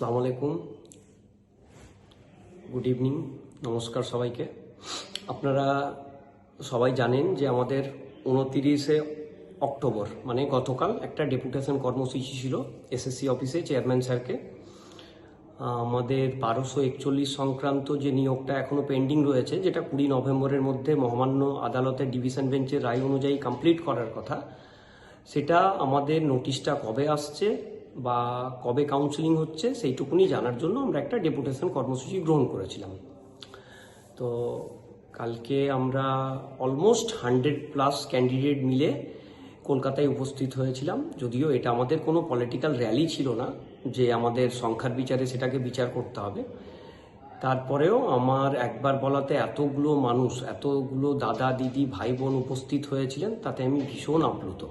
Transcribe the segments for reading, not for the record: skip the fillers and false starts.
আসসালামু আলাইকুম, good evening, নমস্কার সবাইকে। আপনারা সবাই জানেন যে আমাদের 29শে অক্টোবর মানে গতকাল একটা ডেপুটেশন কর্মসূচি ছিল এসএসসি অফিসে চেয়ারম্যান স্যারকে। আমাদের 1241 সংক্রান্ত যে নিয়োগটা এখনও পেন্ডিং রয়েছে, যেটা 20 নভেম্বরের মধ্যে মহামান্য আদালতের ডিভিশন বেঞ্চের রায় অনুযায়ী কমপ্লিট করার কথা, সেটা আমাদের নোটিশটা কবে আসছে বা কবে কাউন্সিলিং হচ্ছে সেইটুকুনি জানার জন্য আমরা একটা ডেপুটেশন কর্মসূচি গ্রহণ করেছিলাম। তো কালকে আমরা অলমোস্ট 100+ ক্যান্ডিডেট মিলে কলকাতায় উপস্থিত হয়েছিলাম। যদিও এটা আমাদের কোনো পলিটিক্যাল র্যালি ছিল না যে আমাদের সংখ্যার বিচারে সেটাকে বিচার করতে হবে। তারপরেও আমার একবার বলাতে এতগুলো মানুষ, এতগুলো দাদা দিদি ভাই বোন উপস্থিত হয়েছিলেন, তাতে আমি ভীষণ আপ্লুত।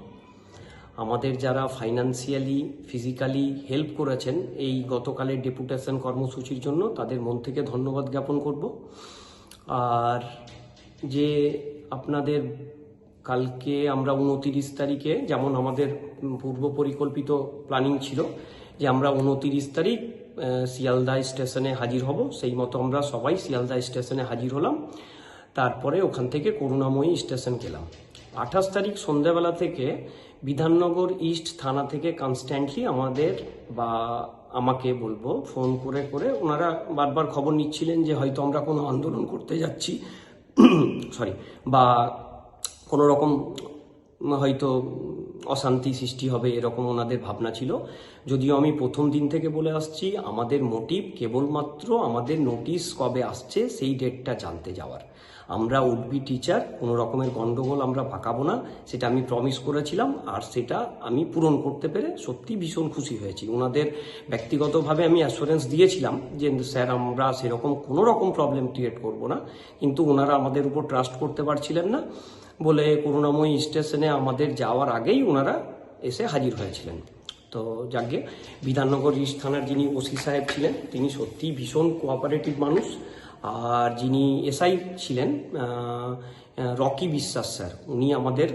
আমাদের যারা ফাইন্যান্সিয়ালি ফিজিক্যালি হেল্প করেছেন এই গতকালের ডেপুটেশন কর্মসূচির জন্য, তাদের মন থেকে ধন্যবাদ জ্ঞাপন করব। আর যে আপনাদের কালকে আমরা 29 তারিখে, যেমন আমাদের পূর্ব পরিকল্পিত প্ল্যানিং ছিল যে আমরা 29 তারিখ শিয়ালদা স্টেশনে হাজির হব, সেই মতো আমরা সবাই শিয়ালদা স্টেশনে হাজির হলাম। তারপরে ওখান থেকে করুণাময়ী স্টেশন গেলাম। 28 তারিখ সন্ধ্যাবেলা থেকে বিধাননগর ইস্ট থানা থেকে কনস্ট্যান্টলি আমাদের বা আমাকে বলবো ফোন করে করে ওনারা বারবার খবর নিচ্ছিলেন যে হয়তো আমরা কোনো আন্দোলন করতে যাচ্ছি বা কোনো রকম হয়তো অশান্তি সৃষ্টি হবে, এরকম ওনাদের ভাবনা ছিল। যদিও আমি প্রথম দিন থেকে বলে আসছি, আমাদের মোটিভ কেবলমাত্র আমাদের নোটিশ কবে আসছে সেই ডেটটা জানতে যাওয়ার। আমরা উডবি টিচার, কোনো রকমের গন্ডগোল আমরা পাকাবো না, সেটা আমি প্রমিস করেছিলাম। আর সেটা আমি পূরণ করতে পেরে সত্যি ভীষণ খুশি হয়েছি। ওনাদের ব্যক্তিগতভাবে আমি অ্যাসুরেন্স দিয়েছিলাম যে স্যার আমরা সেরকম কোনো রকম প্রবলেম ক্রিয়েট করব না, কিন্তু ওনারা আমাদের উপর ট্রাস্ট করতে পারছিলেন না বলে করুণাময়ী স্টেশনে আমাদের যাওয়ার আগেই ওনারা এসে হাজির হয়েছিলেন। তো যাকে বিধাননগর ইস্ট থানার যিনি ওসি সাহেব ছিলেন, তিনি সত্যিই ভীষণ কোঅপারেটিভ মানুষ। আর যিনি এসআই ছিলেন রকি বিশ্বাস স্যার, উনি আমাদের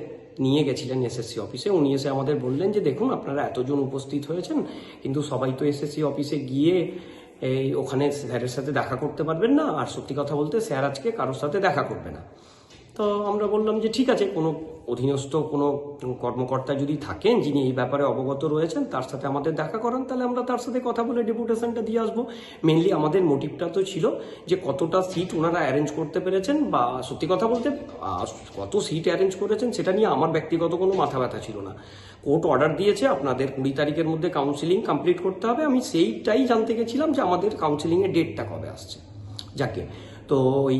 নিয়ে গেছিলেন এসএসসি অফিসে। উনি এসে আমাদের বললেন যে দেখুন আপনারা এতজন উপস্থিত হয়েছেন, কিন্তু সবাই তো এসএসসি অফিসে গিয়ে ওখানে স্যারের সাথে দেখা করতে পারবেন না, আর সত্যি কথা বলতে স্যার আজকে কারোর সাথে দেখা করবে না। তো আমরা বললাম যে ঠিক আছে, কোনো অধীনস্থ কোনো কর্মকর্তা যদি থাকেন যিনি এই ব্যাপারে অবগত রয়েছেন, তার সাথে আমাদের দেখা করান, তাহলে আমরা তার সাথে কথা বলে ডেপুটেশনটা দিয়ে আসবো। মেনলি আমাদের মোটিভটা তো ছিল যে কতটা সিট ওনারা অ্যারেঞ্জ করতে পেরেছেন, বা সত্যি কথা বলতে কত সিট অ্যারেঞ্জ করেছেন সেটা নিয়ে আমার ব্যক্তিগত কোনো মাথা ব্যথা ছিল না। কোর্ট অর্ডার দিয়েছে আপনাদের 20 তারিখের মধ্যে কাউন্সিলিং কমপ্লিট করতে হবে, আমি সেইটাই জানতে গেছিলাম যে আমাদের কাউন্সিলিংয়ের ডেটটা কবে আসছে। যাকে তো ওই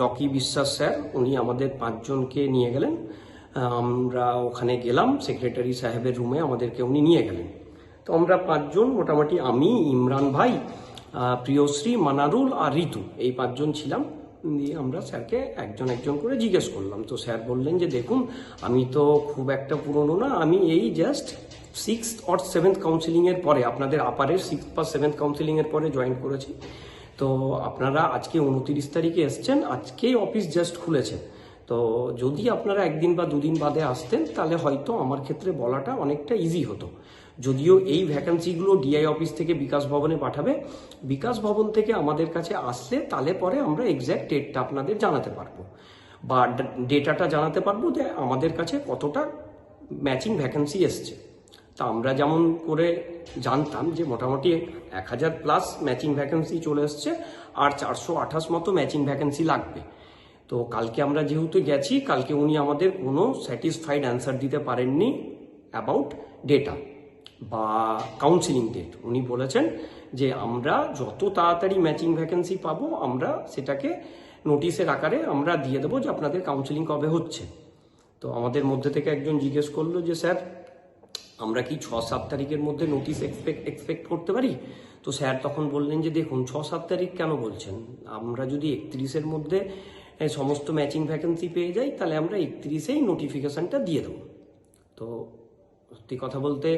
রকি বিশ্বাস স্যার উনি আমাদের 5 জনকে নিয়ে গেলেন। আমরা ওখানে গেলাম, সেক্রেটারি সাহেবের রুমে আমাদেরকে উনি নিয়ে গেলেন। তো আমরা 5 জন মোটামুটি, আমি, ইমরান ভাই, প্রিয়শ্রী, মানারুল আর ঋতু, এই 5 জন ছিলাম। দিয়ে আমরা স্যারকে একজন একজন করে জিজ্ঞেস করলাম। তো স্যার বললেন যে দেখুন আমি তো খুব একটা পুরনো না, আমি এই জাস্ট 6th or 7th কাউন্সিলিংয়ের পরে, আপনাদের আপারের 6th বা 7th কাউন্সিলিংয়ের পরে জয়েন করেছি। তো আপনারা আজকে 29 তারিখে এসছেন, আজকেই অফিস জাস্ট খুলেছে। তো যদি আপনারা একদিন বা দুদিন বাদে আসতেন তাহলে হয়তো আমার ক্ষেত্রে বলাটা অনেকটা ইজি হতো। যদিও এই ভ্যাকান্সিগুলো ডিআই অফিস থেকে বিকাশ ভবনে পাঠাবে, বিকাশ ভবন থেকে আমাদের কাছে আসলে তাহলে পরে আমরা এক্স্যাক্ট ডেটটা আপনাদের জানাতে পারবো, বা ডেটাটা জানাতে পারবো যে আমাদের কাছে কতটা ম্যাচিং ভ্যাকান্সি এসছে। তা আমরা যেমন করে জানতাম যে মোটামুটি 1000+ ম্যাচিং ভ্যাকেন্সি চলে এসছে, আর 428 মতো ম্যাচিং ভ্যাকেন্সি লাগবে। তো কালকে আমরা যেহেতু গেছি, কালকে উনি আমাদের কোনো স্যাটিসফাইড অ্যান্সার দিতে পারেননি অ্যাবাউট ডেটা বা কাউন্সিলিং ডেট। উনি বলেছেন যে আমরা যত তাড়াতাড়ি ম্যাচিং ভ্যাকেন্সি পাবো আমরা সেটাকে নোটিশের আকারে আমরা দিয়ে দেবো যে আপনাদের কাউন্সিলিং কবে হচ্ছে। তো আমাদের মধ্যে থেকে একজন জিজ্ঞেস করলো যে স্যার আমরা কি 6-7 তারিখের মধ্যে নোটিশ এক্সপেক্ট করতে পারি? তো স্যার তখন বললেন যে দেখুন 6-7 তারিখ কেন বলছেন, আমরা যদি 31-এর মধ্যে সমস্ত ম্যাচিং ভ্যাকেন্সি পেয়ে যাই তাহলে আমরা 31-এই নোটিফিকেশানটা দিয়ে দেবো। তো সত্যি কথা বলতে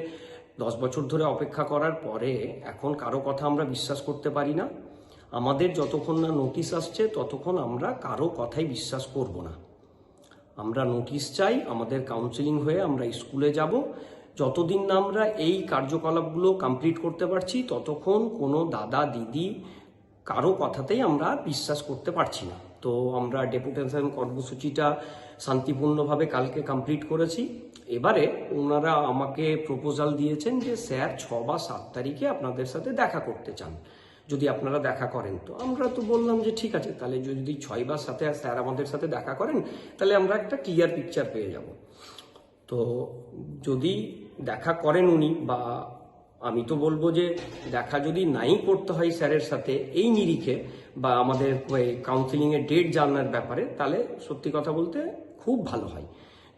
10 বছর ধরে অপেক্ষা করার পরে এখন কারো কথা আমরা বিশ্বাস করতে পারি না। আমাদের যতক্ষণ না নোটিশ আসছে ততক্ষণ আমরা কারো কথাই বিশ্বাস করব না। আমরা নোটিশ চাই, আমাদের কাউন্সিলিং হয়ে আমরা স্কুলে যাব, যতদিন না আমরা এই কার্যকলাপগুলো কমপ্লিট করতে পারছি ততক্ষণ কোনো দাদা দিদি কারো কথাতেই আমরা বিশ্বাস করতে পারছি না। তো আমরা ডেপুটেশন কর্মসূচিটা শান্তিপূর্ণভাবে কালকে কমপ্লিট করেছি। এবারে ওনারা আমাকে প্রপোজাল দিয়েছেন যে স্যার 6 বা 7 তারিখে আপনাদের সাথে দেখা করতে চান, যদি আপনারা দেখা করেন। তো আমরা তো বললাম যে ঠিক আছে, তাহলে যদি 6 বা 7 স্যার আমাদের সাথে দেখা করেন তাহলে আমরা একটা ক্লিয়ার পিকচার পেয়ে যাব। তো যদি দেখা করেন উনি, বা আমি তো বলবো যে দেখা যদি নাই করতে হয় স্যারের সাথে এই নিরিখে বা আমাদের কাউন্সিলিংয়ের ডেট জানার ব্যাপারে, তাহলে সত্যি কথা বলতে খুব ভালো হয়।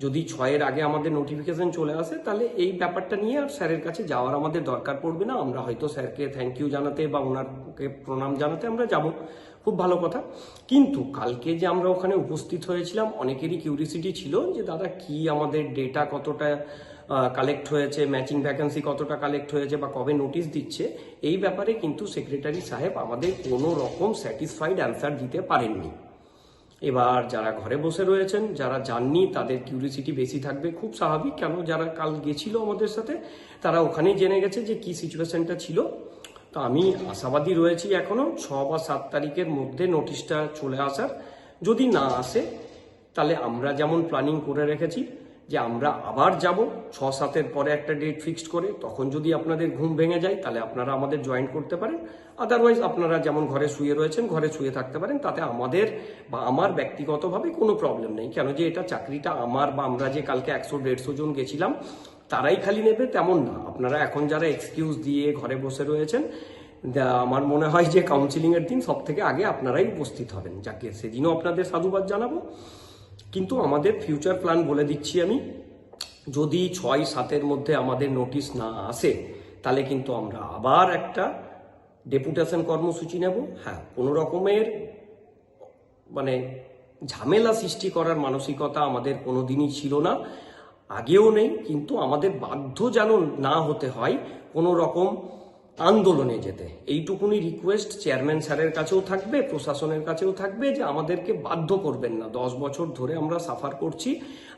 যদি 6-এর আগে আমাদের নোটিফিকেশন চলে আসে তাহলে এই ব্যাপারটা নিয়ে আর স্যারের কাছে যাওয়ার আমাদের দরকার পড়বে না। আমরা হয়তো স্যারকে থ্যাংক ইউ জানাতে বা ওনারকে প্রণাম জানাতে আমরা যাব, খুব ভালো কথা। কিন্তু কালকে যে আমরা ওখানে উপস্থিত হয়েছিলাম, অনেকেরই কিউরিসিটি ছিল যে দাদা কি আমাদের ডেটা কতটা কালেক্ট হয়েছে, ম্যাচিং ভ্যাকেন্সি কতটা কালেক্ট হয়েছে বা কবে নোটিশ দিচ্ছে, এই ব্যাপারে কিন্তু সেক্রেটারি সাহেব আমাদের কোনো রকম স্যাটিসফাইড অ্যান্সার দিতে পারেননি। এবার যারা ঘরে বসে রয়েছেন, যারা জাননি, তাদের কিউরিসিটি বেশি থাকবে, খুব স্বাভাবিক। কেন, যারা কাল গেছিল আমাদের সাথে তারা ওখানেই জেনে গেছে যে কি সিচুয়েশনটা ছিল। তো আমি আশাবাদী রয়েছি এখনো 6 বা 7 তারিখের মধ্যে নোটিশটা চলে আসার। যদি না আসে তাহলে আমরা যেমন প্ল্যানিং করে রেখেছি যে আমরা আবার যাব 6-7-এর পরে একটা ডেট ফিক্সড করে, তখন যদি আপনাদের ঘুম ভেঙে যায় তাহলে আপনারা আমাদের জয়েন করতে পারেন। আদারওয়াইজ আপনারা যেমন ঘরে শুয়ে রয়েছেন ঘরে শুয়ে থাকতে পারেন, তাতে আমাদের বা আমার ব্যক্তিগতভাবে কোনো প্রবলেম নেই। কেন যে এটা চাকরিটা আমার, বা আমরা যে কালকে 100-150 জন গেছিলাম তারাই খালি নেবে তেমন না। আপনারা এখন যারা এক্সকিউজ দিয়ে ঘরে বসে রয়েছেন, আমার মনে হয় যে কাউন্সিলিংয়ের দিন সব থেকে আগে আপনারাই উপস্থিত হবেন, যাকে সেদিনও আপনাদের সাধুবাদ জানাবো। কিন্তু আমাদের ফিউচার প্ল্যান বলে দিচ্ছি আমি, যদি 6-7-এর মধ্যে আমাদের নোটিশ না আসে তাহলে কিন্তু আমরা আবার একটা ডেপুটেশন কর্মসূচি নেব। হ্যাঁ, কোনো রকমের মানে ঝামেলা সৃষ্টি করার মানসিকতা আমাদের কোনো দিনই ছিল না, আগেও নেই। কিন্তু আমাদের বাধ্য যেন না হতে হয় কোনো রকম আন্দোলনে যেতে, এইটুকুনি রিকোয়েস্ট চেয়ারম্যান স্যারের কাছেও থাকবে, প্রশাসনের কাছেও থাকবে যে আমাদেরকে বাধ্য করবেন না। 10 বছর ধরে আমরা সাফার করছি,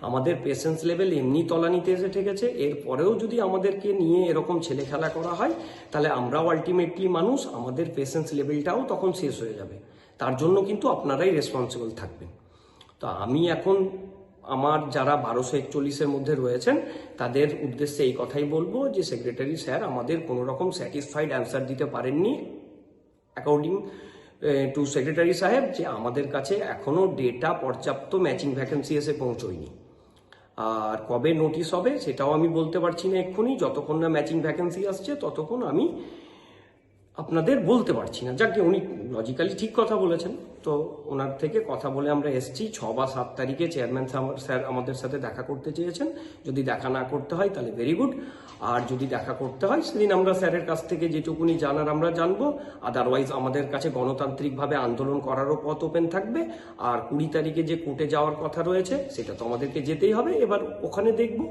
আমাদের পেশেন্স লেভেল এমনি তলানিতে এসে ঠেকেছে। এরপরেও যদি আমাদেরকে নিয়ে এরকম ছেলে খেলা করা হয় তাহলে আমরাও আলটিমেটলি মানুষ, আমাদের পেশেন্স লেভেলটাও তখন শেষ হয়ে যাবে। তার জন্য কিন্তু আপনারাই রেসপন্সিবল থাকবেন। তো আমি এখন আমার যারা 1241-এর মধ্যে রয়েছেন তাদের উদ্দেশ্যে এই কথাই বলবো যে সেক্রেটারি স্যার আমাদের কোনো রকম স্যাটিসফাইড অ্যান্সার দিতে পারেননি অ্যাকর্ডিং টু সেক্রেটারি সাহেব, যে আমাদের কাছে এখনো ডেটা পর্যাপ্ত ম্যাচিং ভ্যাকেন্সি এসে পৌঁছয়নি। আর কবে নোটিশ হবে সেটাও আমি বলতে পারছি না এক্ষুনি, যতক্ষণ না ম্যাচিং ভ্যাকেন্সি আসছে ততক্ষণ আমি আপনাদের বলতে পারছি না। যাকে উনি লজিক্যালি ঠিক কথা বলেছেন, তো ওনার থেকে কথা বলে আমরা এসেছি 6 বা 7 তারিখে চেয়ারম্যান স্যার আমাদের সাথে দেখা করতে চেয়েছেন। যদি দেখা না করতে হয় তাহলে ভেরি গুড, আর যদি দেখা করতে হয় সেদিন আমরা স্যারের কাছ থেকে যেটুকুনি জানার আমরা জানবো। আদারওয়াইজ আমাদের কাছে গণতান্ত্রিকভাবে আন্দোলন করারও পথ ওপেন থাকবে। আর 20 তারিখে যে কোর্টে যাওয়ার কথা রয়েছে সেটা তো আমাদেরকে যেতেই হবে। এবার ওখানে দেখব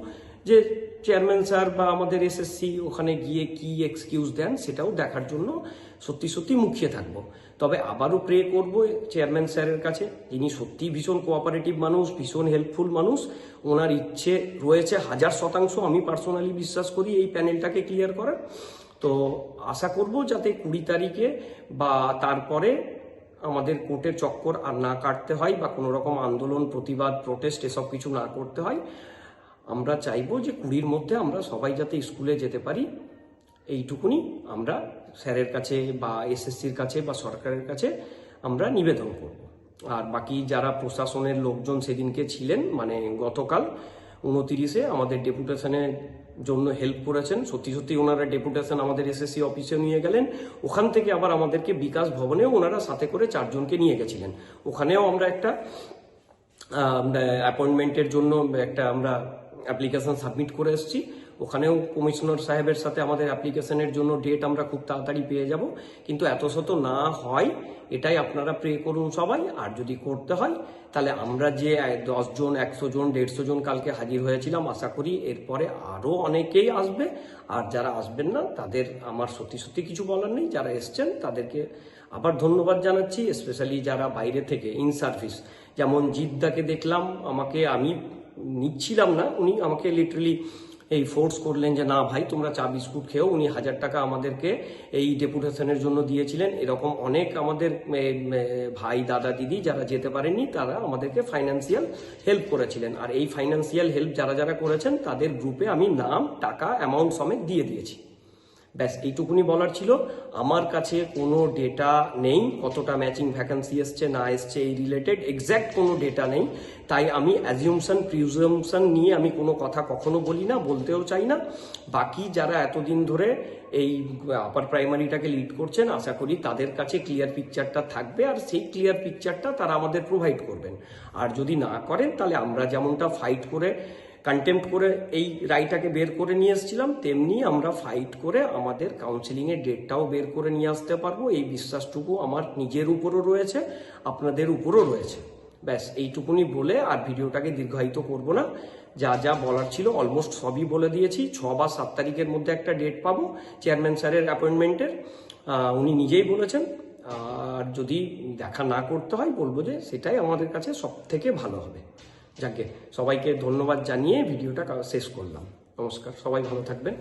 যে চেয়ারম্যান স্যার বা আমাদের এসএসসি ওখানে গিয়ে কি এক্সকিউজ দেন, সেটাও দেখার জন্য সত্যি সত্যি মুখিয়ে থাকবো। তবে আবারও প্রে করব চেয়ারম্যান স্যারের কাছে, যিনি সত্যি ভীষণ কোঅপারেটিভ মানুষ, ভীষণ হেল্পফুল মানুষ। ওনার ইচ্ছে রয়েছে 1000% আমি পার্সোনালি বিশ্বাস করি এই প্যানেলটাকে ক্লিয়ার করার। তো আশা করব যাতে 20 তারিখে বা তারপরে আমাদের কোর্টের চক্কর আর না কাটতে হয় বা কোনো রকম আন্দোলন, প্রতিবাদ, প্রোটেস্ট এসব কিছু না করতে হয়। আমরা চাইবো যে 20-র মধ্যে আমরা সবাই যাতে স্কুলে যেতে পারি, এইটুকুনি আমরা স্যারের কাছে বা এসএসসির কাছে বা সরকারের কাছে আমরা নিবেদন করব। আর বাকি যারা প্রশাসনের লোকজন সেদিনকে ছিলেন, মানে গতকাল 29-এ আমাদের ডেপুটেশনের জন্য হেল্প করেছেন, সত্যি সত্যি ওনারা ডেপুটেশন আমাদের এসএসসি অফিসে নিয়ে গেলেন। ওখান থেকে আবার আমাদেরকে বিকাশ ভবনেও ওনারা সাথে করে 4 জনকে নিয়ে গেছিলেন। ওখানেও আমরা একটা অ্যাপয়েন্টমেন্টের জন্য একটা আমরা অ্যাপ্লিকেশন সাবমিট করে এসেছি। ওখানেও কমিশনার সাহেবের সাথে আমাদের অ্যাপ্লিকেশনের জন্য ডেট আমরা খুব তাড়াতাড়ি পেয়ে যাব। কিন্তু এত শত না হয় এটাই আপনারা প্রে করুন সবাই। আর যদি করতে হয় তাহলে আমরা যে 10 জন, 100 জন, 150 জন কালকে হাজির হয়েছিলাম, আশা করি এরপরে আরও অনেকেই আসবে। আর যারা আসবেন না তাদের আমার সত্যি সত্যি কিছু বলার নেই। যারা এসছেন তাদেরকে আবার ধন্যবাদ জানাচ্ছি, স্পেশালি যারা বাইরে থেকে ইন সার্ভিস, যেমন জিদ্দাকে দেখলাম, আমি নিচ্ছিলাম না, উনি আমাকে লিটারালি এই ফোর্স করলেন যে না ভাই তোমরা চা বিস্কুট খেও। উনি 1000 টাকা আমাদেরকে এই ডেপুটেশনের জন্য দিয়েছিলেন। এরকম অনেক আমাদের ভাই দাদা দিদি যারা যেতে পারেননি তারা আমাদেরকে ফাইন্যান্সিয়াল হেল্প করেছিলেন। আর এই ফাইন্যান্সিয়াল হেল্প যারা যারা করেছেন তাদের গ্রুপে আমি নাম টাকা অ্যামাউন্ট সমেত দিয়ে দিয়েছি। ব্যাস এইটুকুনি বলার ছিল। আমার কাছে কোনো ডেটা নেই কতটা ম্যাচিং ভ্যাকেন্সি এসছে না এসছে এই রিলেটেড এক্স্যাক্ট কোনো ডেটা নেই। তাই আমি অ্যাজিউমশন প্রিজুমশন নিয়ে আমি কোনো কথা কখনো বলি না, বলতেও চাই না। বাকি যারা এতদিন ধরে এই আপার প্রাইমারিটাকে লিড করছেন আশা করি তাদের কাছে ক্লিয়ার পিকচারটা থাকবে, আর সেই ক্লিয়ার পিকচারটা তারা আমাদের প্রোভাইড করবেন। আর যদি না করেন তাহলে আমরা যেমনটা ফাইট করে কন্টেম্প্ট করে এই রায়টাকে বের করে নিয়ে এসেছিলাম, তেমনি আমরা ফাইট করে আমাদের কাউন্সিলিংয়ের ডেটটাও বের করে নিয়ে আসতে পারবো। এই বিশ্বাসটুকু আমার নিজের উপরও রয়েছে, আপনাদের উপরও রয়েছে। ব্যাস এইটুকুনি বলে আর ভিডিওটাকে দীর্ঘায়িত করব না। যা যা বলার ছিল অলমোস্ট সবই বলে দিয়েছি। 6 বা 7 তারিখের মধ্যে একটা ডেট পাবো চেয়ারম্যান স্যারের অ্যাপয়েন্টমেন্টের, উনি নিজেই বলেছেন। আর যদি দেখা না করতে হয় বলবো যে সেটাই আমাদের কাছে সব থেকে ভালো হবে। যাকে সবাইকে ধন্যবাদ জানিয়ে ভিডিওটা শেষ করলাম। নমস্কার, সবাই ভালো থাকবেন।